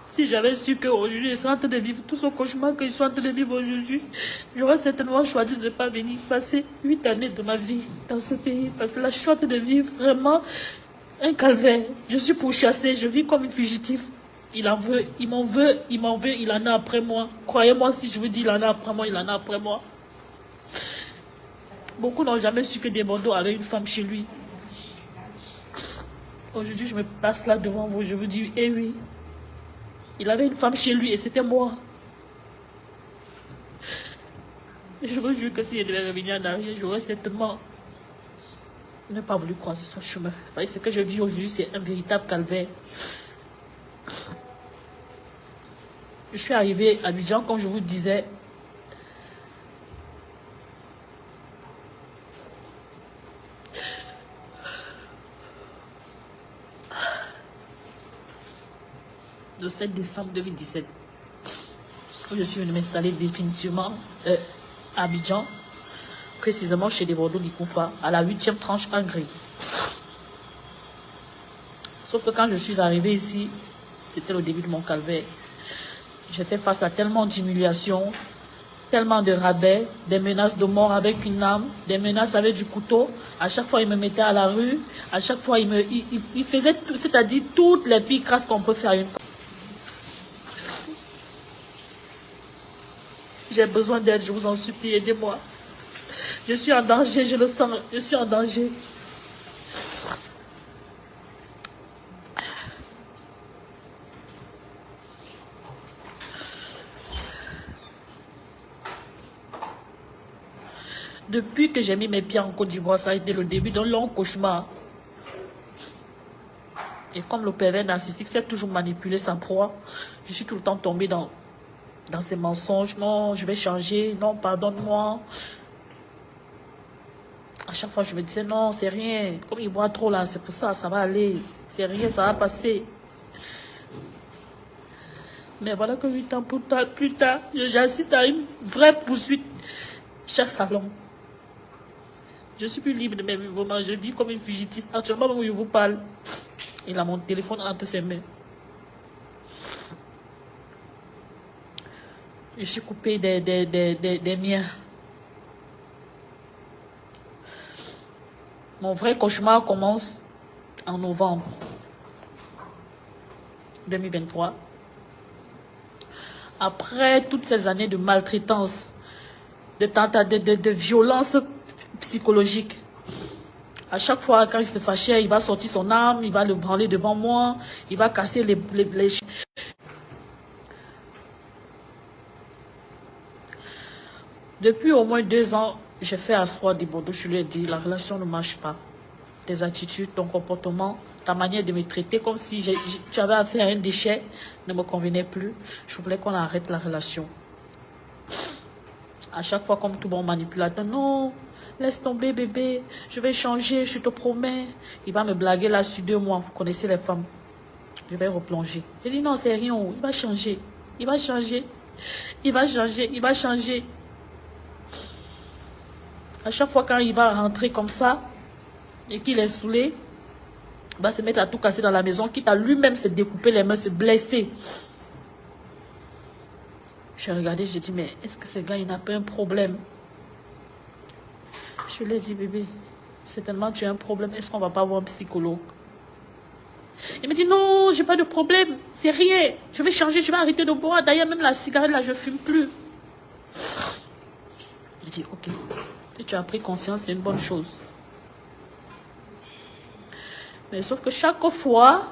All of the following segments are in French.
Si j'avais su qu'aujourd'hui, je serais en train de vivre tout ce cauchemar que je suis en train de vivre aujourd'hui, j'aurais certainement choisi de ne pas venir passer 8 années de ma vie dans ce pays. Parce que là, je suis en train de vivre vraiment un calvaire. Je suis pourchassée, je vis comme une fugitive. Il en veut, il m'en veut, il m'en veut, il en a après moi. Croyez-moi, si je vous dis il en a après moi, il en a après moi. Beaucoup n'ont jamais su que Desbordeaux avait une femme chez lui. Aujourd'hui, je me passe là devant vous, je vous dis, eh oui. Il avait une femme chez lui et c'était moi. Je vous jure que si je devais revenir en arrière, j'aurais certainement ne pas voulu croiser son chemin. Parce que ce que je vis aujourd'hui, c'est un véritable calvaire. Je suis arrivée à Abidjan, comme je vous disais. Le 7 décembre 2017. Je suis venue m'installer définitivement à Abidjan, précisément chez Desbordeaux Likoufa, à la 8e tranche en gris. Sauf que quand je suis arrivée ici, c'était le début de mon calvaire. J'ai fait face à tellement d'humiliations, tellement de rabais, des menaces de mort avec une arme, des menaces avec du couteau. À chaque fois, il me mettait à la rue. À chaque fois, il faisait, c'est-à-dire toutes les pires crasses qu'on peut faire à une femme. J'ai besoin d'aide, je vous en supplie, aidez-moi. Je suis en danger, je le sens, je suis en danger. Depuis que j'ai mis mes pieds en Côte d'Ivoire, ça a été le début d'un long cauchemar. Et comme le pervers narcissique sait toujours manipuler sa proie, je suis tout le temps tombée dans ces mensonges. Non, je vais changer. Non, pardonne-moi. À chaque fois, je me disais, non, c'est rien. Comme il boit trop là, c'est pour ça, ça va aller. C'est rien, ça va passer. Mais voilà que 8 ans plus tard, j'assiste à une vraie poursuite chaque salon. Je suis plus libre de mes mouvements. Je vis comme une fugitive. Actuellement, où je vous parle, il a mon téléphone entre ses mains. Je suis coupée des miens. Mon vrai cauchemar commence en novembre 2023. Après toutes ces années de maltraitance, de violence psychologique, à chaque fois quand il se fâchait, il va sortir son arme, il va le branler devant moi, il va casser les... Depuis au moins 2 ans, j'ai fait asseoir Desbordeaux, je lui ai dit, la relation ne marche pas. Tes attitudes, ton comportement, ta manière de me traiter comme si tu avais affaire à un déchet ne me convenait plus. Je voulais qu'on arrête la relation. À chaque fois, comme tout bon manipulateur, non, laisse tomber bébé, je vais changer, je te promets. Il va me blaguer là sur 2 mois, vous connaissez les femmes. Je vais replonger. Je dis non, c'est rien, il va changer, il va changer, il va changer, il va changer. À chaque fois quand il va rentrer comme ça, et qu'il est saoulé, il va se mettre à tout casser dans la maison, quitte à lui-même se découper les mains, se blesser. Je regardé, j'ai dit, mais est-ce que ce gars, il n'a pas un problème? Je lui ai dit, bébé, certainement tu as un problème, est-ce qu'on va pas voir un psychologue? Il me dit, non, j'ai pas de problème, c'est rien, je vais changer, je vais arrêter de boire, d'ailleurs même la cigarette là, je fume plus. Je dis, ok, si tu as pris conscience, c'est une bonne chose. Mais sauf que chaque fois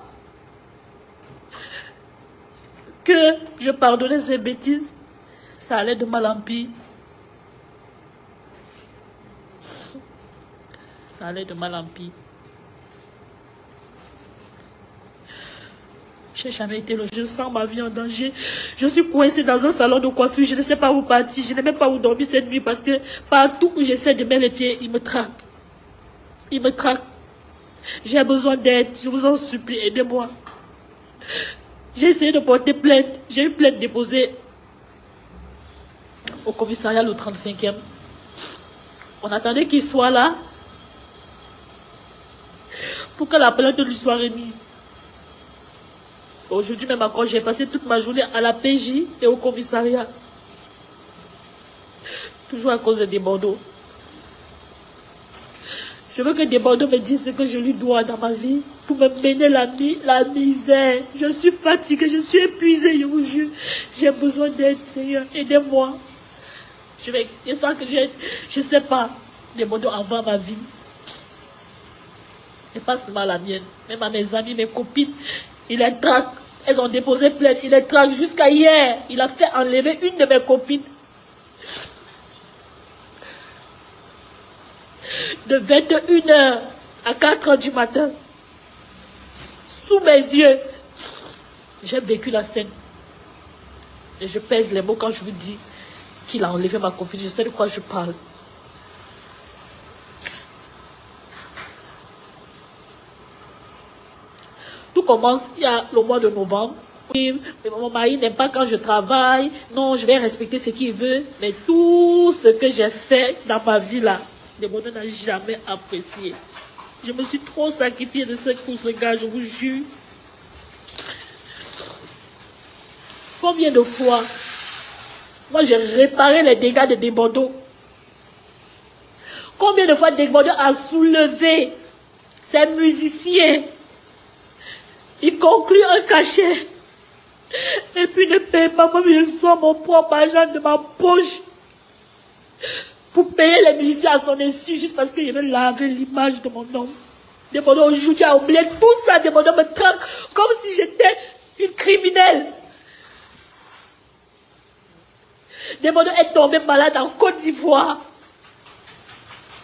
que je pardonnais ces bêtises, ça allait de mal en pire. Ça allait de mal en pire. Je n'ai jamais été logée, je sens ma vie en danger. Je suis coincée dans un salon de coiffure, je ne sais pas où partir, je n'ai même pas où dormir cette nuit parce que partout où j'essaie de mettre les pieds, il me traque. Il me traque. J'ai besoin d'aide, je vous en supplie, aidez-moi. J'ai essayé de porter plainte, j'ai eu plainte déposée au commissariat le 35e. On attendait qu'il soit là pour que la plainte lui soit remise. Aujourd'hui même encore, j'ai passé toute ma journée à la PJ et au commissariat. Toujours à cause de Desbordeaux. Je veux que Desbordeaux me dise ce que je lui dois dans ma vie pour me mener la misère. Je suis fatiguée, je suis épuisée, je vous jure. J'ai besoin d'aide, Seigneur. Aidez-moi. Je sens que je ne sais pas, Desbordeaux avant ma vie. Et pas seulement la mienne. Même à mes amis, mes copines, il les traque. Elles ont déposé plainte. Il les traque jusqu'à hier. Il a fait enlever une de mes copines. De 21h à 4h du matin. Sous mes yeux. J'ai vécu la scène. Et je pèse les mots quand je vous dis qu'il a enlevé ma copine. Je sais de quoi je parle. Tout commence il y a le mois de novembre. Oui, mon mari n'aime pas quand je travaille. Non, je vais respecter ce qu'il veut. Mais tout ce que j'ai fait dans ma vie là, Desbordeaux n'a jamais apprécié. Je me suis trop sacrifiée pour ce gars, je vous jure. Combien de fois, moi j'ai réparé les dégâts de Desbordeaux. Combien de fois Desbordeaux a soulevé ses musiciens. Il conclut un cachet. Et puis ne paye pas, moi je sors mon propre argent de ma poche pour payer les musiciens à son insu juste parce qu'il veut laver l'image de mon homme. Desbordeaux aujourd'hui a oublié tout ça. Desbordeaux me traque comme si j'étais une criminelle. Desbordeaux est tombé malade en Côte d'Ivoire.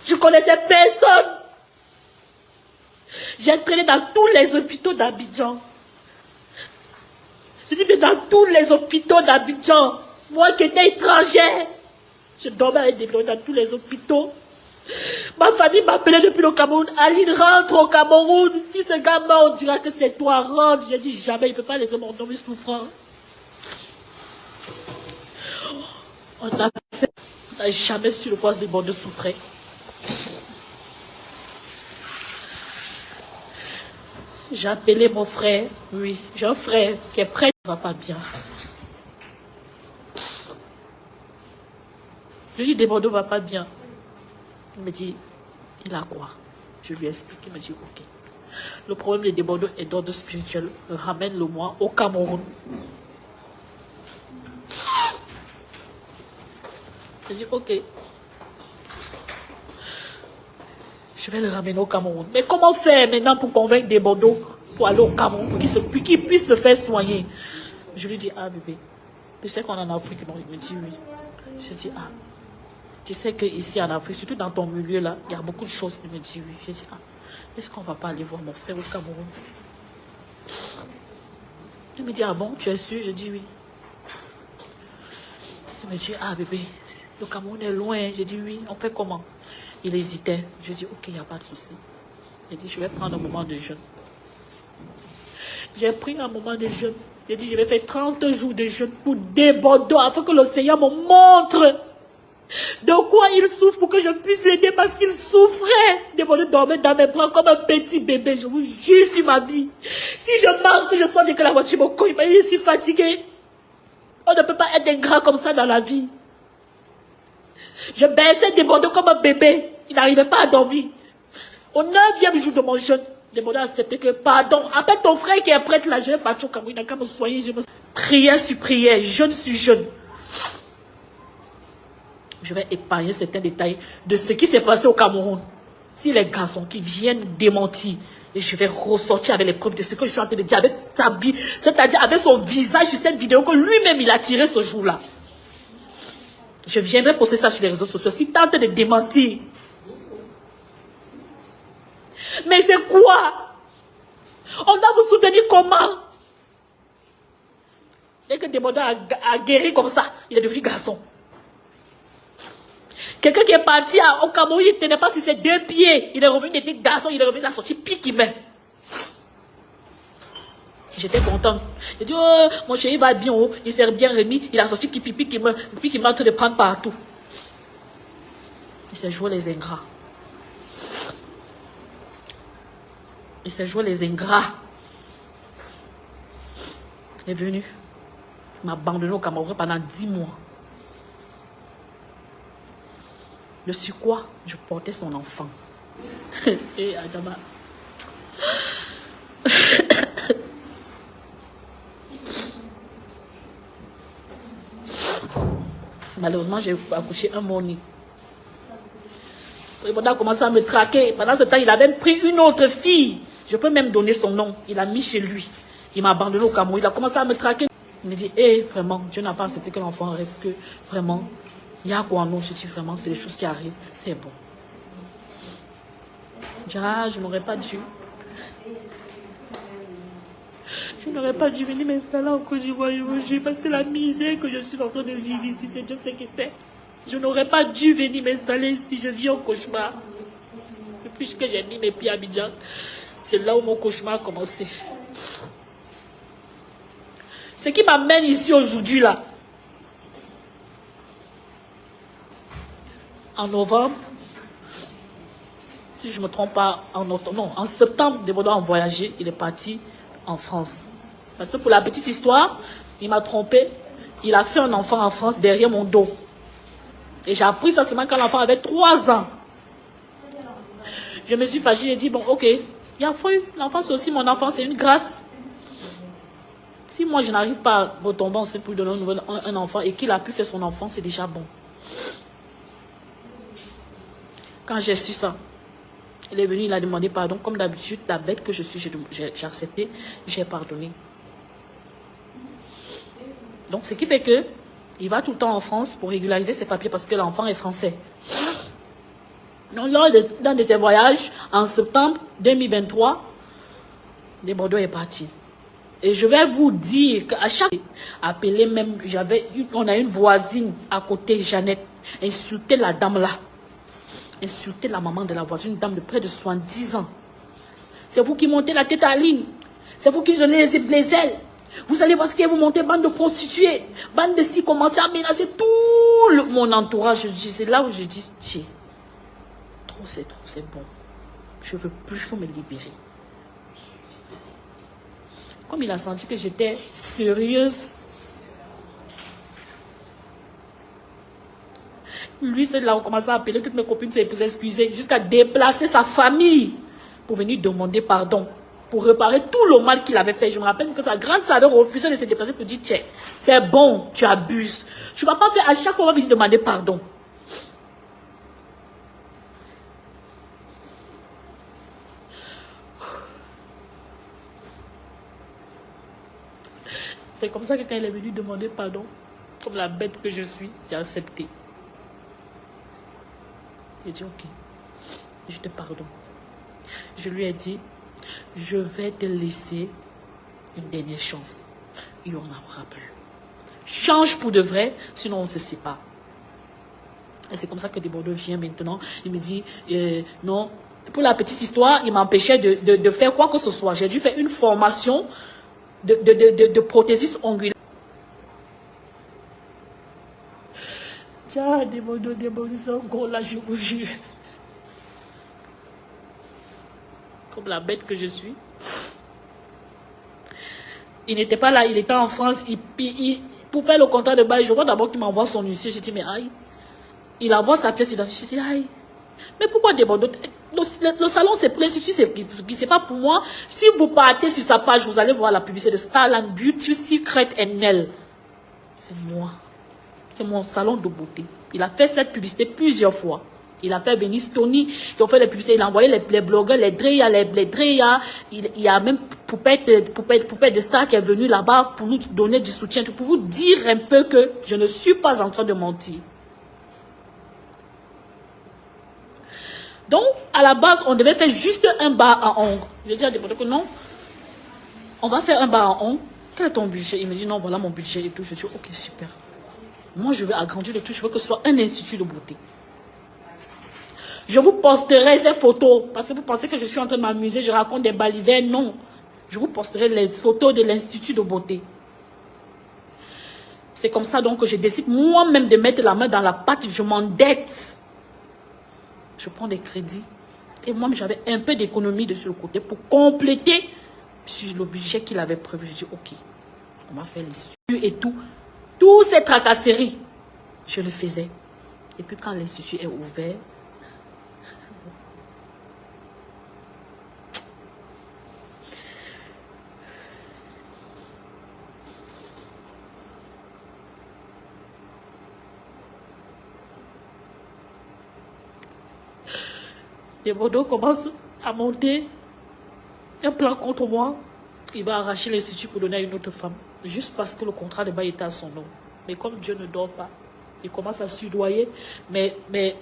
Je connaissais personne. J'ai traîné dans tous les hôpitaux d'Abidjan. Je dis, mais dans tous les hôpitaux d'Abidjan, moi qui étais étrangère, je dormais avec des blocs dans tous les hôpitaux. Ma famille m'appelait depuis le Cameroun. Aline, rentre au Cameroun. Si ce gars meurt, on dira que c'est toi, rentre. J'ai dit, jamais, il ne peut pas laisser mon homme souffrant. On n'a jamais su le quoi Desbordeaux souffrait. J'ai appelé mon frère. Oui, j'ai un frère qui est prêt. Ça ne va pas bien. Je lui dis, Desbordeaux ne va pas bien. Il me dit, il a quoi? Je lui explique. Il me dit, ok. Le problème de Desbordeaux est d'ordre spirituel. Ramène-le-moi au Cameroun. Je dis, ok. Je vais le ramener au Cameroun. Mais comment faire maintenant pour convaincre Desbordeaux pour aller au Cameroun, pour qu'il puisse se faire soigner? Je lui dis, ah bébé, tu sais qu'on est en Afrique, non? Il me dit oui. Je dis, ah, tu sais qu'ici en Afrique, surtout dans ton milieu là, il y a beaucoup de choses. Il me dit oui. Je dis, ah, est-ce qu'on ne va pas aller voir mon frère au Cameroun? Il me dit, ah bon, tu es sûr? Je dis oui. Il me dit, ah bébé, le Cameroun est loin. Je dis oui, on fait comment? Il hésitait. Je dis, ok, il n'y a pas de souci. Il dit, je vais prendre un moment de jeûne. J'ai pris un moment de jeûne. J'ai dit, je vais faire 30 jours de jeûne pour Desbordeaux, afin que le Seigneur me montre de quoi il souffre pour que je puisse l'aider parce qu'il souffrait. Desbordeaux dormait dans mes bras comme un petit bébé. Je vous jure sur ma vie. Si je manque, je sens que la voiture me cogne. Je suis fatiguée. On ne peut pas être ingrat comme ça dans la vie. Je baissais Desbordeaux comme un bébé. Il n'arrivait pas à dormir. Au 9e jour de mon jeûne, Desbordeaux a accepté que, pardon, appelle ton frère qui est prêtre là, je vais partir au Cameroun, il n'a qu'à me soigner. Je me... Prière sur prière, jeûne sur jeûne. Je vais épargner certains détails de ce qui s'est passé au Cameroun. Si les garçons qui viennent démentir, et je vais ressortir avec les preuves de ce que je suis en train de dire avec ta vie, c'est-à-dire avec son visage sur cette vidéo que lui-même il a tiré ce jour-là. Je viendrai poster ça sur les réseaux sociaux. Si tu es en train de démentir. Mais c'est quoi? On doit vous soutenir comment? Dès que Desbordeaux a guéri comme ça, il est devenu garçon. Quelqu'un qui est parti au Cameroun, il ne tenait pas sur ses 2 pieds. Il est revenu, il était garçon, il est revenu, il a sorti pique il met. J'étais contente. J'ai dit, oh, mon chéri va bien haut, il s'est bien remis, il a sorti pipi qui m'est en train de prendre partout. Il s'est joué les ingrats. Il s'est joué les ingrats. Il est venu. Il m'a abandonné au Cameroun pendant 10 mois. Le surcroît, je portais son enfant. Et Adama. Malheureusement, j'ai accouché un mois-ni. Il a commencé à me traquer. Pendant ce temps, il avait pris une autre fille. Je peux même donner son nom. Il a mis chez lui. Il m'a abandonné au Cameroun. Il a commencé à me traquer. Il me dit, hé, vraiment, Dieu n'a pas accepté que l'enfant reste, que vraiment, il y a quoi en nous. Je dis, vraiment, c'est des choses qui arrivent. C'est bon. Je dis, ah, je n'aurais pas dû. Je n'aurais pas dû venir m'installer en Côte d'Ivoire aujourd'hui parce que la misère que je suis en train de vivre ici, c'est Dieu sait que c'est. Je n'aurais pas dû venir m'installer ici. Je vis en cauchemar. Depuis que j'ai mis mes pieds à Abidjan, c'est là où mon cauchemar a commencé. Ce qui m'amène ici aujourd'hui, là, en novembre, si je ne me trompe pas, en septembre, Debodo a voyagé, il est parti en France. Parce que pour la petite histoire, il m'a trompé. Il a fait un enfant en France derrière mon dos. Et j'ai appris ça seulement quand l'enfant avait 3 ans. Je me suis fâchée, j'ai dit, bon, ok, il y a fouille. L'enfant, c'est aussi mon enfant, c'est une grâce. Si moi, je n'arrive pas à retomber enceinte pour lui donner un enfant et qu'il a pu faire son enfant, c'est déjà bon. Quand j'ai su ça, il est venu, il a demandé pardon. Comme d'habitude, la bête que je suis, j'ai accepté, j'ai pardonné. Donc, ce qui fait que il va tout le temps en France pour régulariser ses papiers parce que l'enfant est français. Donc, lors d'un de ses voyages, en septembre 2023, Debodo est parti. Et je vais vous dire qu'à chaque appelé même, on a une voisine à côté, Jeannette, insultait la dame là. Insultait la maman de la voisine, une dame de près de 70 ans. C'est vous qui montez la tête à Aline. C'est vous qui donnez les ailes. Vous allez voir ce que vous montez, bande de prostituées. Bande de si commencez à menacer tout mon entourage. C'est là où je dis, tiens, trop, c'est bon. Je veux plus, il faut me libérer. Comme il a senti que j'étais sérieuse, lui, c'est là où on commençait à appeler toutes mes copines pour s'excuser, jusqu'à déplacer sa famille pour venir demander pardon, pour réparer tout le mal qu'il avait fait. Je me rappelle que sa grande sœur avait refusé de se déplacer pour dire, tiens, c'est bon, tu abuses. Je ne vais pas faire à chaque fois on va venir demander pardon. C'est comme ça que quand il est venu demander pardon, comme la bête que je suis, j'ai accepté. J'ai dit, ok, je te pardonne. Je lui ai dit, je vais te laisser une dernière chance. Il n'y en aura plus. Change pour de vrai, sinon on se sépare. Et c'est comme ça que Debodo vient maintenant. Il me dit, non, pour la petite histoire, il m'empêchait de faire quoi que ce soit. J'ai dû faire une formation de prothésiste ongulaire. Tiens, Debodo, c'est un gros là, je vous jure. Comme la bête que je suis. Il n'était pas là, il était en France. Pour faire le contrat de bail, je vois d'abord qu'il m'envoie son huissier. J'ai dit, mais aïe. Il envoie sa pièce d'identité. J'ai dit, aïe. Mais pourquoi Debodo? Le salon, c'est pour l'institut, c'est pas pour moi. Si vous partez sur sa page, vous allez voir la publicité de Starland Beauty Secret NL. C'est moi. C'est mon salon de beauté. Il a fait cette publicité plusieurs fois. Il a fait venir Stony, qui ont fait les publicités. Il a envoyé les blogueurs, les Dreya, les Dreya. Il y a même Poupette de Star qui est venu là-bas pour nous donner du soutien. Pour vous dire un peu que je ne suis pas en train de mentir. Donc, à la base, on devait faire juste un bas à ongles. Je dis à Debodo que non, on va faire un bas à ongles. Quel est ton budget? Il me dit non, voilà mon budget et tout. Je dis ok, super. Moi, je veux agrandir le tout. Je veux que ce soit un institut de beauté. Je vous posterai ces photos. Parce que vous pensez que je suis en train de m'amuser. Je raconte des balivernes. Non. Je vous posterai les photos de l'institut de beauté. C'est comme ça donc que je décide moi-même de mettre la main dans la pâte. Je m'endette. Je prends des crédits. Et moi, j'avais un peu d'économie de sur le côté pour compléter sur le budget qu'il avait prévu. Je dis ok. On m'a fait l'institut et tout. Toutes ces tracasseries, je le faisais. Et puis quand l'institut est ouvert, les Bordeaux commencent à monter un plan contre moi. Il va arracher l'institut pour donner à une autre femme. Juste parce que le contrat de bail était à son nom. Mais comme Dieu ne dort pas, il commence à sudoyer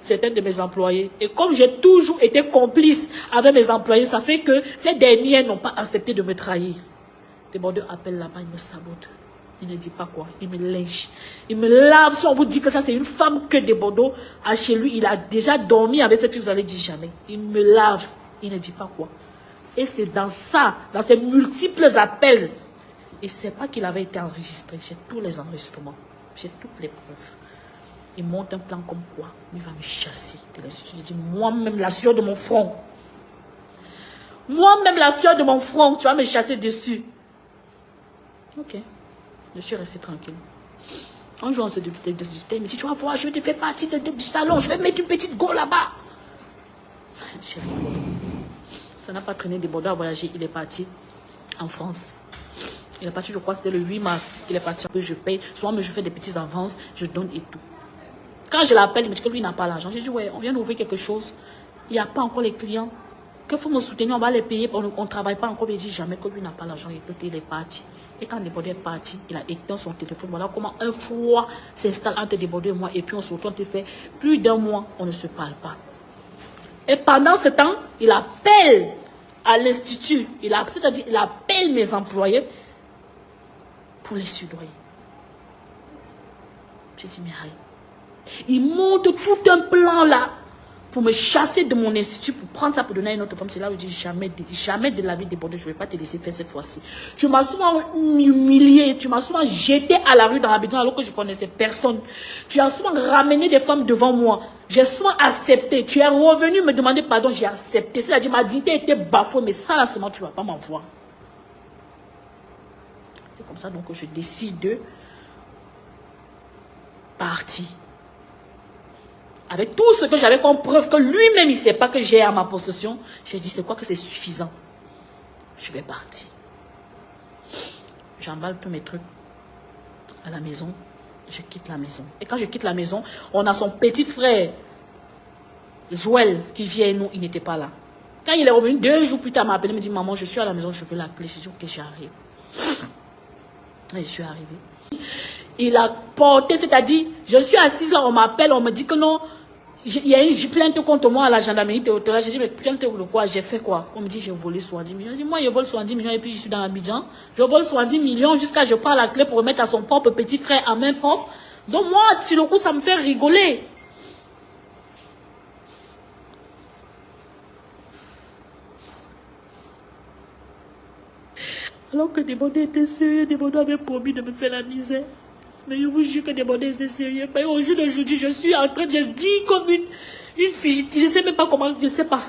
certains de mes employés. Et comme j'ai toujours été complice avec mes employés, ça fait que ces derniers n'ont pas accepté de me trahir. Les Bordeaux appellent là-bas, il me sabote. Il ne dit pas quoi, il me lynche. Il me lave. Si on vous dit que ça c'est une femme que des Bordeaux a chez lui, il a déjà dormi avec cette fille, vous allez dire jamais. Il me lave, il ne dit pas quoi. Et c'est dans ça, dans ces multiples appels. Et c'est pas qu'il avait été enregistré. J'ai tous les enregistrements. J'ai toutes les preuves. Il monte un plan comme quoi il va me chasser de l'institut. Je dis, moi-même, la sueur de mon front. Moi-même, la sueur de mon front, tu vas me chasser dessus. Ok. Je suis restée tranquille. Un jour, on se disputait. Il me dit, tu vas voir, je vais te faire partie du salon. Je vais mettre une petite go là-bas. J'ai rigolé. Ça n'a pas traîné des Bordeaux à voyager. Il est parti en France. Il est parti, je crois, c'était le 8 mars. Il est parti, je paye. Soit je fais des petites avances, je donne et tout. Quand je l'appelle, il me dit que lui n'a pas l'argent. J'ai dit, ouais, on vient d'ouvrir quelque chose. Il n'y a pas encore les clients. Qu'il faut me soutenir, on va les payer. On ne travaille pas encore. Il dit jamais que lui n'a pas l'argent. Et tout, il est parti. Et quand Desbordeaux est parti, il a éteint son téléphone. Voilà comment un froid s'installe entre Desbordeaux et moi. Et puis on se retrouve, on te fait plus d'un mois, on ne se parle pas. Et pendant ce temps, il appelle à l'institut. C'est-à-dire, il appelle mes employés pour les sudoyer. J'ai dit, mais aïe. Il monte tout un plan là pour me chasser de mon institut, pour prendre ça pour donner à une autre femme. C'est là où je dis, jamais de la vie de Bordeaux, je ne vais pas te laisser faire cette fois-ci. Tu m'as souvent humilié, tu m'as souvent jeté à la rue dans l'Abidjan alors que je ne connaissais personne. Tu as souvent ramené des femmes devant moi. J'ai souvent accepté. Tu es revenu me demander pardon, j'ai accepté. C'est-à-dire, ma dignité était bafouée, mais ça là seulement, tu ne vas pas m'en voir. C'est comme ça donc que je décide de partir. Avec tout ce que j'avais comme preuve que lui-même, il ne sait pas que j'ai à ma possession, j'ai dit, c'est quoi que c'est suffisant? Je vais partir. J'emballe tous mes trucs à la maison. Je quitte la maison. Et quand je quitte la maison, on a son petit frère, Joël, qui vient et nous, il n'était pas là. Quand il est revenu 2 jours plus tard, il m'a appelé, il me dit, maman, je suis à la maison, je veux la clé. Je dis, ok, j'arrive. Et je suis arrivée. Il a porté, c'est-à-dire, je suis assise là, on m'appelle, on me dit que non, il y a une plainte contre moi à la gendarmerie territoriale. J'ai dit, mais plainte de quoi? J'ai fait quoi? On me dit, j'ai volé 70 millions. Je dis, moi, je vole 70 millions et puis je suis dans Abidjan. Je vole 70 millions jusqu'à je prends la clé pour remettre à son propre petit frère à main propre. Donc moi, sur le coup, ça me fait rigoler. Alors que Desbordeaux était sérieux, Desbordeaux avait promis de me faire la misère. Mais je vous jure que Desbordeaux était sérieux. Mais au jour d'aujourd'hui, je suis en train de vivre comme une fugitive. Je ne sais même pas comment, je ne sais pas.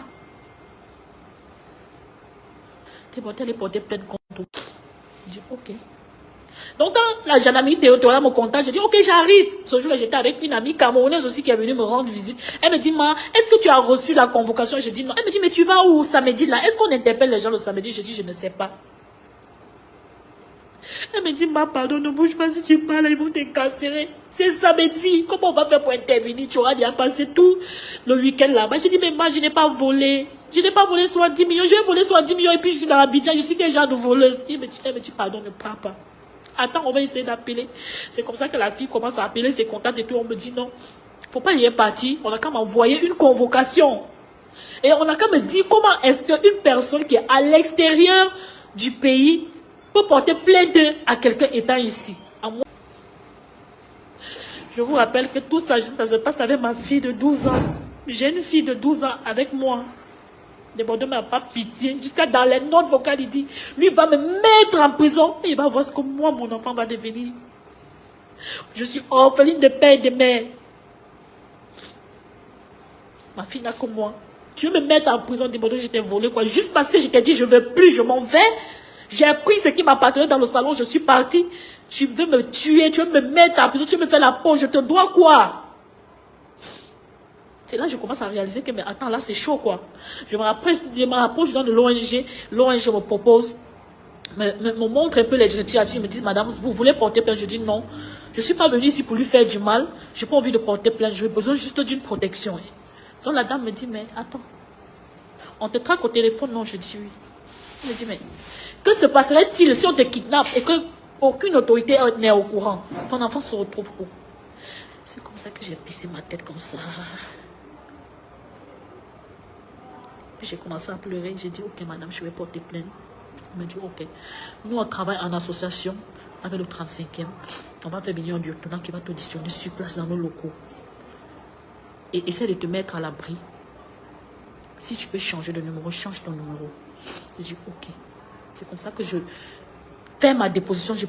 Desbordeaux allait porter plainte contre moi. Je dis, ok. Donc quand la gendarmerie territoriale me contacte, je dis, ok, j'arrive. Ce jour-là, j'étais avec une amie camerounaise aussi qui est venue me rendre visite. Elle me dit, ma, est-ce que tu as reçu la convocation? Je dis non. Elle me dit, mais tu vas où samedi là? Est-ce qu'on interpelle les gens le samedi? Je dis, je ne sais pas. Elle me dit, ma, pardon, ne bouge pas, si tu parles, ils vont t'incarcérer. C'est samedi. Comment on va faire pour intervenir? Tu auras déjà passé tout le week-end là-bas. Je dis, mais moi, je n'ai pas volé. Je n'ai pas volé 70 millions. Je vais voler 70 millions et puis je suis dans l'Abidjan. Je suis quel genre de voleuse? Elle me dit, pardon, ne parle pas. Attends, on va essayer d'appeler. C'est comme ça que la fille commence à appeler ses contacts et tout. On me dit, non, faut pas y être parti. On a qu'à m'envoyer une convocation. Et on a qu'à me dire comment est-ce qu'une personne qui est à l'extérieur du pays peut porter plainte à quelqu'un étant ici. À moi. Je vous rappelle que tout ça, ça se passe avec ma fille de 12 ans. J'ai une fille de 12 ans avec moi. Desbordeaux n'a pas pitié. Jusqu'à dans les notes vocales, il dit, lui va me mettre en prison et il va voir ce que moi, mon enfant va devenir. Je suis orpheline de père et de mère. Ma fille n'a que moi. Tu veux me mettre en prison, Desbordeaux, je t'ai volé quoi? Juste parce que je t'ai dit, je veux plus, je m'en vais. J'ai pris ce qui m'appartenait dans le salon, je suis partie. Tu veux me tuer, tu veux me mettre en prison, tu veux me faire la peau, je te dois quoi? C'est là que je commence à réaliser que, mais attends, là c'est chaud quoi. Je me rapproche dans de l'ONG, l'ONG me propose, me montre un peu les directives, ils me disent, madame, vous voulez porter plainte? Je dis non, je ne suis pas venue ici pour lui faire du mal, je n'ai pas envie de porter plainte, j'ai besoin juste d'une protection. Donc la dame me dit, mais attends, on te traque au téléphone? Non, je dis oui. Elle me dit, mais que se passerait-il si on te kidnappe et que aucune autorité n'est au courant? Ton enfant se retrouve où? C'est comme ça que j'ai pissé ma tête comme ça. Puis j'ai commencé à pleurer. J'ai dit, ok madame, je vais porter plainte. Elle m'a dit, ok. Nous, on travaille en association avec le 35e. On va faire venir un lieutenant qui va t'auditionner sur place dans nos locaux. Et essaie de te mettre à l'abri. Si tu peux changer de numéro, change ton numéro. J'ai dit, ok. C'est comme ça que je fais ma déposition, je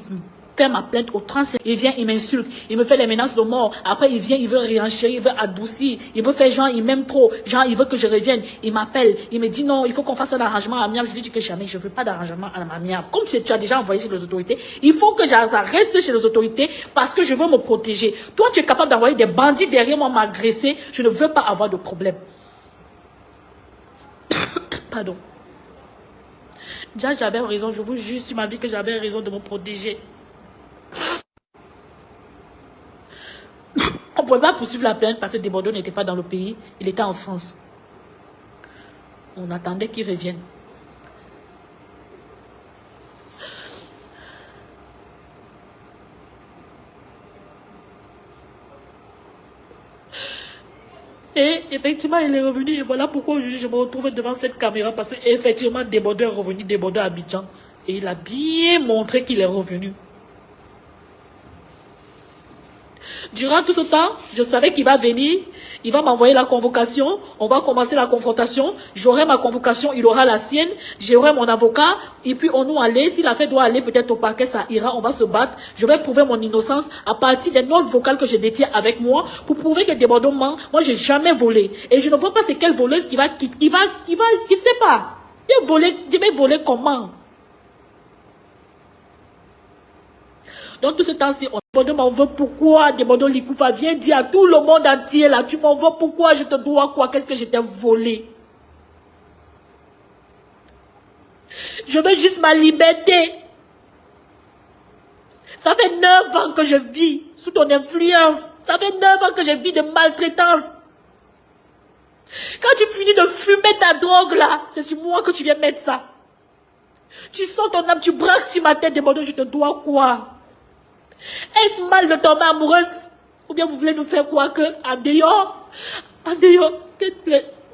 fais ma plainte au 35. Il vient, il m'insulte, il me fait les menaces de mort. Après, il vient, il veut réenchérir, il veut adoucir, il veut faire genre, il m'aime trop. Genre, il veut que je revienne. Il m'appelle, il me dit non, il faut qu'on fasse un arrangement amiable. Je lui dis que jamais, je ne veux pas d'arrangement amiable. Comme tu as déjà envoyé chez les autorités, il faut que ça reste chez les autorités parce que je veux me protéger. Toi, tu es capable d'envoyer des bandits derrière moi m'agresser. Je ne veux pas avoir de problème. Pardon. Déjà, j'avais raison, je vous jure sur ma vie que j'avais raison de me protéger. On ne pouvait pas poursuivre la plainte parce que Desbordeaux n'était pas dans le pays, il était en France. On attendait qu'il revienne. Et effectivement, il est revenu. Et voilà pourquoi aujourd'hui je me retrouve devant cette caméra. Parce qu'effectivement, Desbordeaux est revenu, Desbordeaux à Abidjan. Et il a bien montré qu'il est revenu. Durant tout ce temps, je savais qu'il va venir. Il va m'envoyer la convocation. On va commencer la confrontation. J'aurai ma convocation, il aura la sienne. J'aurai mon avocat. Et puis on nous aller. Si l'affaire doit aller peut-être au parquet, ça ira. On va se battre. Je vais prouver mon innocence à partir des notes vocales que je détiens avec moi pour prouver que Desbordeaux ment. Moi, j'ai jamais volé. Et je ne vois pas c'est quelle voleuse je sais pas. Je vais voler comment? Donc tout ce temps-ci, Desbordeaux m'en veut pourquoi? Desbordeaux Likoufa, viens dire à tout le monde entier là, tu m'en veux pourquoi? Je te dois quoi? Qu'est-ce que je t'ai volé? Je veux juste ma liberté. Ça fait 9 ans que je vis sous ton influence. Ça fait 9 ans que je vis de maltraitance. Quand tu finis de fumer ta drogue là, c'est sur moi que tu viens mettre ça. Tu sors ton âme, tu braques sur ma tête, Desbordeaux, je te dois quoi? Est-ce mal de tomber amoureuse? Ou bien vous voulez nous faire quoi que en dehors, que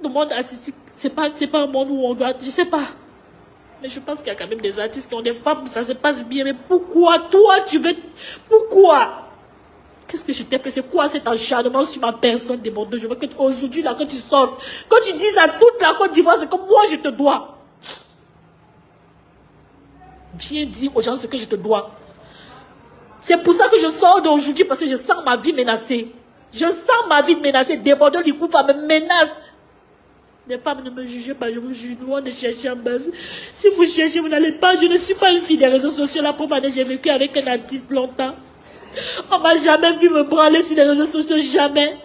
le monde artistique, c'est pas un monde où on doit, je sais pas. Mais je pense qu'il y a quand même des artistes qui ont des femmes, ça se passe bien. Mais pourquoi toi tu veux, pourquoi? Qu'est-ce que je t'ai fait? C'est quoi cet acharnement sur ma personne, Desbordeaux? Je veux que aujourd'hui là, que tu sortes, que tu dises à toute la Côte d'Ivoire, c'est comme moi je te dois. Viens dire aux gens ce que je te dois. C'est pour ça que je sors d'aujourd'hui, parce que je sens ma vie menacée. Je sens ma vie menacée. Desbordeaux Likoufa me menace. Les femmes, ne me jugez pas, je vous jure, loin de chercher en base. Si vous cherchez, vous n'allez pas. Je ne suis pas une fille des réseaux sociaux. La première année, j'ai vécu avec un artiste longtemps. On m'a jamais vu me branler sur les réseaux sociaux, jamais.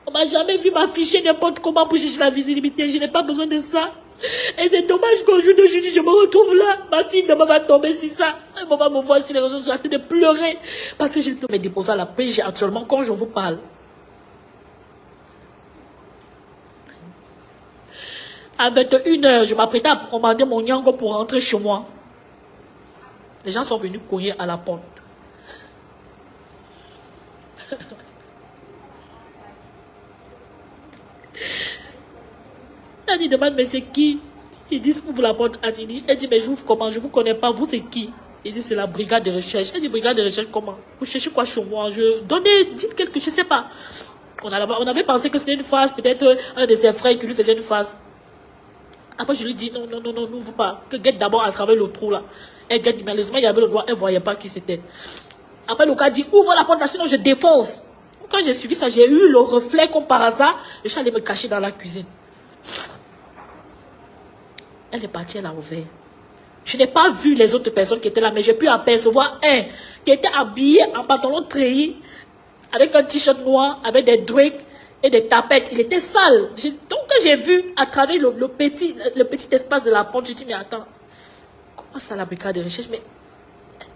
On m'a jamais vu m'afficher n'importe comment pour chercher la visibilité. Je n'ai pas besoin de ça. Et c'est dommage qu'aujourd'hui, je me retrouve là. Ma fille demain va tomber sur ça. Elle va me voir sur les réseaux sociaux en train de pleurer. Parce que j'ai me déposé à la paix actuellement quand je vous parle. À 21h, je m'apprêtais à commander mon yango pour rentrer chez moi. Les gens sont venus cogner à la porte. Annie demande, mais c'est qui? Ils disent, ouvre la porte, Annie. Elle dit, mais j'ouvre comment? Je ne vous connais pas, vous c'est qui? Il dit, c'est la brigade de recherche. Elle dit, brigade de recherche comment? Vous cherchez quoi chez moi? Dites quelque chose, je ne sais pas. On avait pensé que c'était une farce, peut-être un de ses frères qui lui faisait une farce. Après, je lui dis, non, n'ouvre pas. Que guette d'abord à travers le trou là. Elle guette, malheureusement, il y avait le droit, elle ne voyait pas qui c'était. Après, le gars dit, ouvre la porte là, sinon je défonce. Quand j'ai suivi ça, j'ai eu le reflet comme par hasard. Je suis allée me cacher dans la cuisine. Elle est partie, elle a ouvert. Je n'ai pas vu les autres personnes qui étaient là, mais j'ai pu apercevoir un qui était habillé en pantalon treillis, avec un t-shirt noir, avec des drakes et des tapettes. Il était sale. Donc, quand j'ai vu à travers le petit espace de la porte, j'ai dit, mais attends, comment ça la brigade de recherche? Mais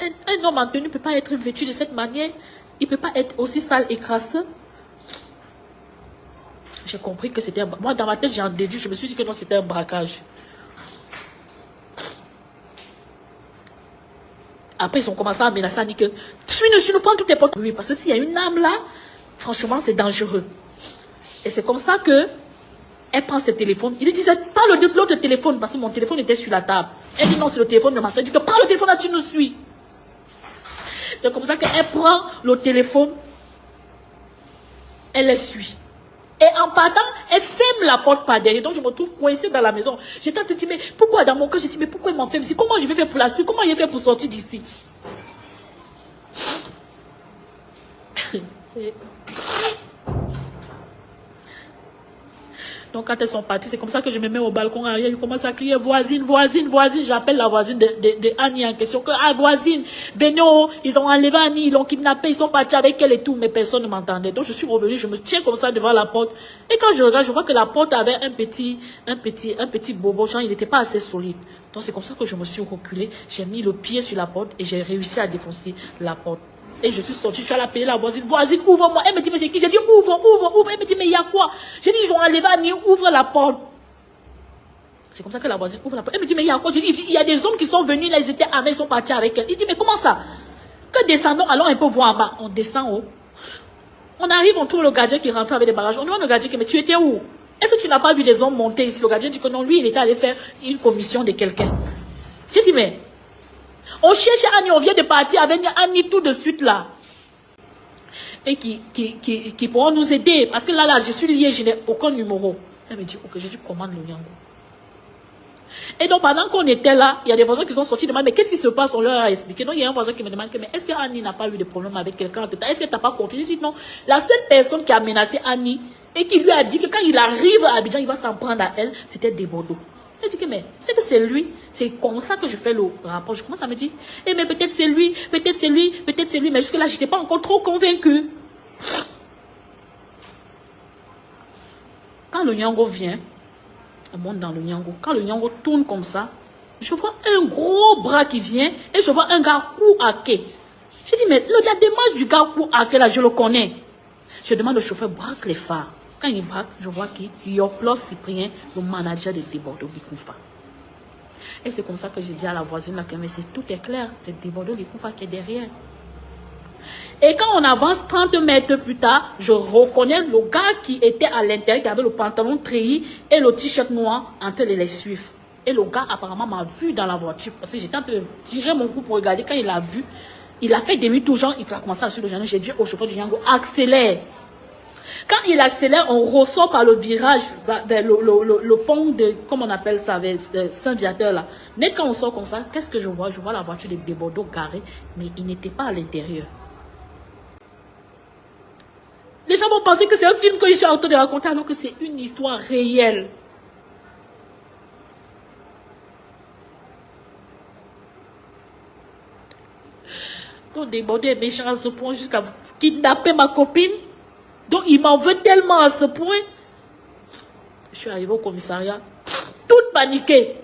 un homme en tenue ne peut pas être vêtu de cette manière. Il ne peut pas être aussi sale et crasseux. J'ai compris que c'était un... Moi, dans ma tête, j'ai en déduit. Je me suis dit que non, c'était un braquage. Après, ils ont commencé à menacer, à dire que suis-nous, prends toutes tes portes. Oui, parce que s'il y a une âme là, franchement, c'est dangereux. Et c'est comme ça que elle prend ses téléphones. Il lui disait, prends l'autre téléphone, parce que mon téléphone était sur la table. Elle dit non, c'est le téléphone de ma soeur. Elle dit que prends le téléphone là, tu nous suis. C'est comme ça qu'elle prend le téléphone, elle les suit. Et en partant, elle ferme la porte par derrière. Donc je me trouve coincée dans la maison. J'étais en train de dire, mais pourquoi dans mon cœur, j'ai dit, mais pourquoi il m'enferme ici? Comment je vais faire pour la suite? Comment je vais faire pour sortir d'ici? Donc quand elles sont parties, c'est comme ça que je me mets au balcon arrière, je commence à crier voisine, voisine, voisine. J'appelle la voisine de Annie en question. Que, ah voisine, venez, ils ont enlevé Annie, ils l'ont kidnappée, ils sont partis avec elle et tout, mais personne ne m'entendait. Donc je suis revenue, je me tiens comme ça devant la porte. Et quand je regarde, je vois que la porte avait un petit bobo, genre il n'était pas assez solide. Donc c'est comme ça que je me suis reculée, j'ai mis le pied sur la porte et j'ai réussi à défoncer la porte. Et je suis sortie, je suis allée appeler la voisine. Voisine, ouvre-moi. Elle me dit, mais c'est qui? J'ai dit, ouvre. Elle me dit, mais il y a quoi? J'ai dit, ils ont enlevé Annie, ouvre la porte. C'est comme ça que la voisine ouvre la porte. Elle me dit, mais il y a quoi? J'ai dit, il y a des hommes qui sont venus là, ils étaient armés, ils sont partis avec elle. Il dit, mais comment ça? Que descendons, allons un peu voir en bas. On descend haut. On arrive, on trouve le gardien qui rentre avec des bagages. On demande au gardien, mais tu étais où? Est-ce que tu n'as pas vu des hommes monter ici? Le gardien dit que non, lui, il était allé faire une commission de quelqu'un. J'ai dit, mais on cherche Annie, on vient de partir avec Annie tout de suite là. Et qui pourront nous aider. Parce que là, je suis liée, je n'ai aucun numéro. Elle me dit, ok, je dis, commande le Nyango. Et donc, pendant qu'on était là, il y a des voisins qui sont sortis de moi, mais qu'est-ce qui se passe? On leur a expliqué. Donc, il y a un voisin qui me demande, mais est-ce que Annie n'a pas eu de problème avec quelqu'un? Est-ce que tu n'as pas confié? Je dis, non. La seule personne qui a menacé Annie et qui lui a dit que quand il arrive à Abidjan, il va s'en prendre à elle, c'était Desbordeaux. Elle dit que, mais c'est que c'est lui. C'est comme ça que je fais le rapport. Je commence à me dire, eh, mais peut-être c'est lui, peut-être c'est lui, peut-être c'est lui. Mais jusque-là, je n'étais pas encore trop convaincue. Quand le Nyango vient, on monte dans le Nyango. Quand le Nyango tourne comme ça, je vois un gros bras qui vient et je vois un gars coup à quai. Je dis, mais la démarche du gars coup à quai là, je le connais. Je demande au chauffeur, braque les phares. Quand il braque, je vois qu'il y a Yoplos Cyprien, le manager de Desbordeaux Gikoufa. Et c'est comme ça que j'ai dit à la voisine là que mais tout est clair, c'est Desbordeaux Gikoufa qui est derrière. Et quand on avance 30 mètres plus tard, je reconnais le gars qui était à l'intérieur, qui avait le pantalon treillis et le t-shirt noir en train de les suivre. Et le gars apparemment m'a vu dans la voiture parce que j'étais en train de tirer mon coup pour regarder. Quand il a vu, il a fait demi-tour, genre il a commencé à suivre le gendarme. J'ai dit au chauffeur du Nyango, accélère. Quand il accélère, on ressort par le virage vers le pont de, comment on appelle ça, vers Saint-Viateur là. Mais quand on sort comme ça, qu'est-ce que je vois? Je vois la voiture de Desbordeaux garée, mais il n'était pas à l'intérieur. Les gens vont penser que c'est un film que je suis en train de raconter, alors que c'est une histoire réelle. Donc Desbordeaux est méchant à ce point jusqu'à kidnapper ma copine. Donc, il m'en veut tellement à ce point. Je suis arrivée au commissariat, toute paniquée.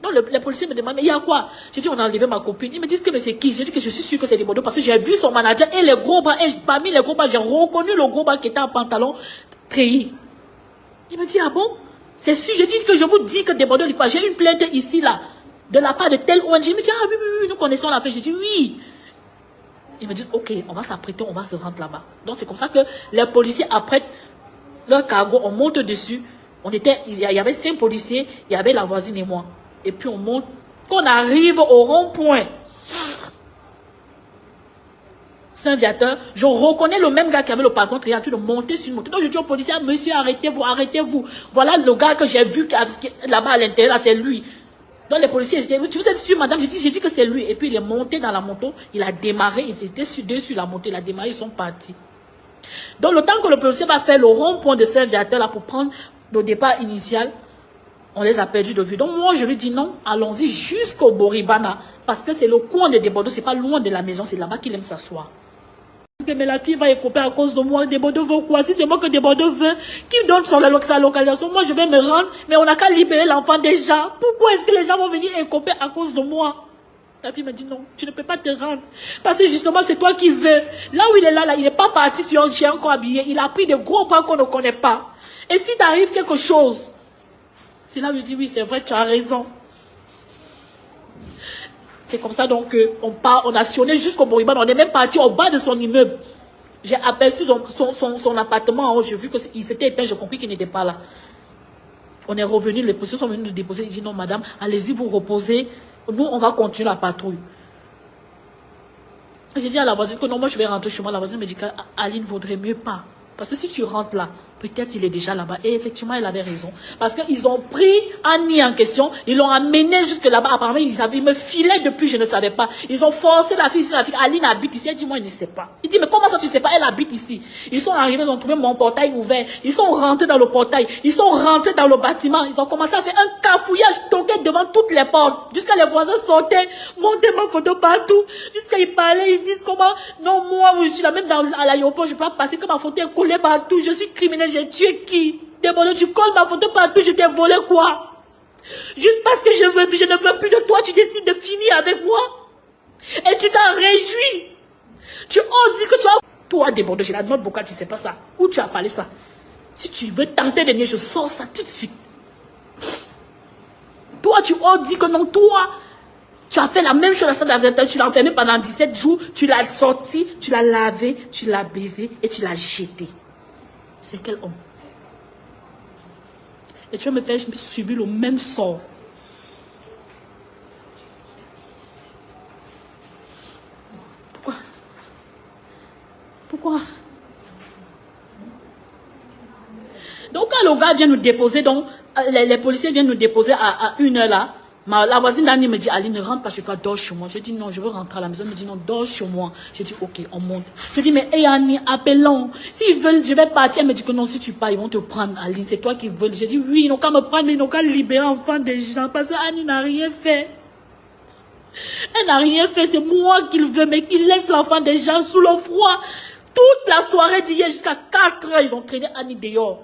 Donc, les policiers me demandent, mais il y a quoi? J'ai dit, on a enlevé ma copine. Ils me disent que mais c'est qui? J'ai dit que je suis sûre que c'est Desbordeaux parce que j'ai vu son manager et les gros bras. Et parmi les gros bras, j'ai reconnu le gros bras qui était en pantalon treillis. Il me dit, ah bon? C'est sûr, je dis que je vous dis que Desbordeaux, j'ai une plainte ici, là, de la part de tel ONG. Il me dit, ah oui, nous connaissons la plainte. J'ai dit, oui. Ils me disent, ok, on va s'apprêter, on va se rendre là-bas. Donc c'est comme ça que les policiers apprêtent leur cargo, on monte dessus. Il y avait 5 policiers, il y avait la voisine et moi. Et puis on monte. Quand on arrive au rond-point Saint-Viateur, je reconnais le même gars qui avait le patron qui est en train de monter sur une moto. Donc je dis au policier, monsieur, arrêtez-vous, arrêtez-vous. Voilà le gars que j'ai vu là-bas à l'intérieur, là, c'est lui. Donc les policiers, vous êtes sûr, madame? J'ai dit que c'est lui. Et puis il est monté dans la moto, il a démarré, ils étaient deux sur la moto, il a démarré, ils sont partis. Donc le temps que le policier va faire le rond-point de Saint-Viateur là pour prendre le départ initial, On les a perdus de vue. Donc moi, je lui dis non, allons-y jusqu'au Boribana. Parce que c'est le coin de Desbordeaux, c'est pas loin de la maison, c'est là-bas qu'il aime s'asseoir. Mais la fille va écoper à cause de moi. Desbordeaux veut quoi? Si c'est moi que Desbordeaux veut, qui donne sa localisation, moi je vais me rendre, mais on n'a qu'à libérer l'enfant déjà. Pourquoi est-ce que les gens vont venir écoper à cause de moi? La fille me dit non, tu ne peux pas te rendre. Parce que justement, c'est toi qui veux. Là où il est là, il n'est pas parti sur un chien encore habillé. Il a pris de gros pas qu'on ne connaît pas. Et si t'arrive quelque chose, c'est là où je dis oui, c'est vrai, tu as raison. C'est comme ça donc on a sionné jusqu'au Boribana. On est même parti au bas de son immeuble. J'ai aperçu son appartement en haut. J'ai vu qu'il s'était éteint. J'ai compris qu'il n'était pas là. On est revenu. Les policiers sont venus nous déposer. Ils disent non, madame, allez-y vous reposer. Nous, on va continuer la patrouille. J'ai dit à la voisine que non, moi je vais rentrer chez moi. La voisine me dit qu'Aline ne vaudrait mieux pas. Parce que si tu rentres là, peut-être il est déjà là-bas. Et effectivement, elle avait raison. Parce qu'ils ont pris Annie en question, ils l'ont amenée jusque là-bas. Apparemment, ils me filaient depuis, je ne savais pas. Ils ont forcé la fille. Aline habite ici. Elle dit, moi, je ne sais pas. Il dit, mais comment ça, tu ne sais pas? Elle habite ici. Ils sont arrivés, ils ont trouvé mon portail ouvert. Ils sont rentrés dans le portail. Ils sont rentrés dans le bâtiment. Ils ont commencé à faire un cafouillage toqué devant toutes les portes. Jusqu'à les voisins sortaient, montaient ma photo partout. Jusqu'à ils parlaient, ils disent comment, non, moi, je suis là, même à l'aéroport, je ne peux pas passer que ma photo est collée partout. Je suis criminel, j'ai tué qui? Desbordeaux, tu colles ma photo partout, je t'ai volé quoi? Juste parce que je ne veux plus de toi, tu décides de finir avec moi? Et tu t'en réjouis? Tu oses dire que tu as... Toi, Desbordeaux, j'ai la note vocale, tu ne sais pas ça. Où tu as parlé ça? Si tu veux tenter de nier, je sors ça tout de suite. Toi, tu oses dire que non, toi, tu as fait la même chose à ça, tu l'as enfermé pendant 17 jours, tu l'as sorti, tu l'as lavé, tu l'as baisé et tu l'as jeté. C'est quel homme? Et tu vas me faire subir le même sort. Pourquoi? Donc quand le gars vient nous déposer, donc les policiers viennent nous déposer à 1h là, la voisine d'Annie me dit, Aline, ne rentre pas chez toi, dors chez moi. Je dis non, je veux rentrer à la maison. Elle me dit non, dors chez moi. Je dis ok, on monte. Je dis mais hey Annie, appelons. S'ils veulent, je vais partir. Elle me dit que non, si tu pars, ils vont te prendre, Aline. C'est toi qui veux. Je dis oui, ils n'ont qu'à me prendre, mais ils n'ont qu'à libérer l'enfant des gens. Parce que Annie n'a rien fait. Elle n'a rien fait, c'est moi qui le veux, mais qui laisse l'enfant des gens sous le froid. Toute la soirée d'hier jusqu'à 4h, ils ont traîné Annie dehors.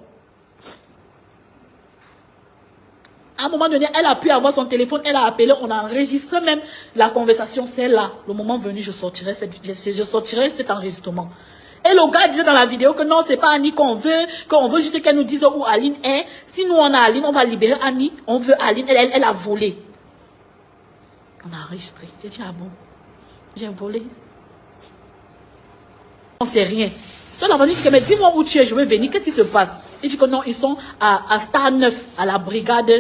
À un moment donné, elle a pu avoir son téléphone, elle a appelé, on a enregistré même la conversation, c'est là. Le moment venu, je sortirai cet enregistrement. Et le gars disait dans la vidéo que non, c'est pas Annie qu'on veut juste qu'elle nous dise où Aline est. Si nous on a Aline, on va libérer Annie. On veut Aline, elle a volé. On a enregistré. J'ai dit, ah bon, j'ai volé. On sait rien. Donc la voisine dit, mais dis-moi où tu es, je vais venir, qu'est-ce qui se passe? Il dit que non, ils sont à Star 9, à la brigade.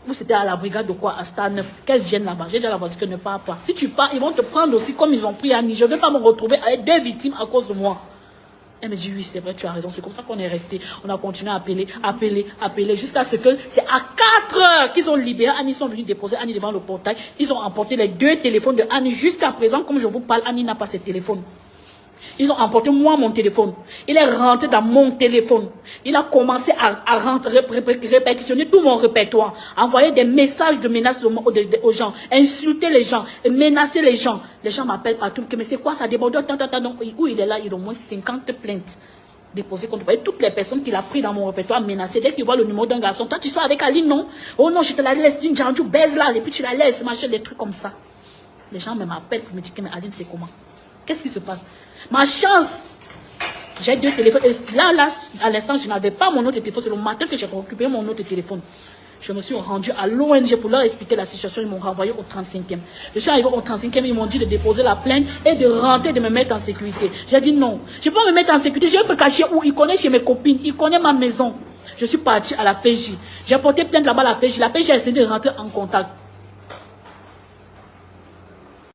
Ou c'était à la brigade de quoi? À Star 9. Qu'elles viennent là-bas. J'ai dit à la voisine que ne pars pas. Si tu pars, ils vont te prendre aussi comme ils ont pris Annie. Je ne vais pas me retrouver avec 2 victimes à cause de moi. Elle me dit, oui, c'est vrai, tu as raison. C'est comme ça qu'on est resté. On a continué à appeler, jusqu'à ce que c'est à 4h qu'ils ont libéré Annie. Ils sont venus déposer Annie devant le portail. Ils ont emporté les 2 téléphones de Annie. Jusqu'à présent, comme je vous parle, Annie n'a pas ses téléphones. Ils ont emporté moi mon téléphone. Il est rentré dans mon téléphone. Il a commencé à répercussionner tout mon répertoire. Envoyer des messages de menaces aux gens. Insulter les gens. Menacer les gens. Les gens m'appellent partout. Mais c'est quoi ça déborde? Où il est là, il a au moins 50 plaintes déposées contre lui. Toutes les personnes qu'il a pris dans mon répertoire menacées. Dès qu'il voit le numéro d'un garçon. Toi, tu sois avec Aline, non? Oh non, je te la laisse. Tu baises là. Et puis tu la laisses. Machin, des trucs comme ça. Les gens m'appellent pour me dire que mais Aline, c'est comment? Qu'est-ce qui se passe? Ma chance, j'ai 2 téléphones. Et là, à l'instant, je n'avais pas mon autre téléphone. C'est le matin que j'ai récupéré mon autre téléphone. Je me suis rendu à l'ONG pour leur expliquer la situation. Ils m'ont renvoyé au 35e. Je suis arrivé au 35e. Ils m'ont dit de déposer la plainte et de rentrer, de me mettre en sécurité. J'ai dit non. Je ne peux pas me mettre en sécurité. Je vais me cacher où? Il connaît chez mes copines. Il connaît ma maison. Je suis parti à la PJ. J'ai porté plainte là-bas à la PJ. La PJ a essayé de rentrer en contact.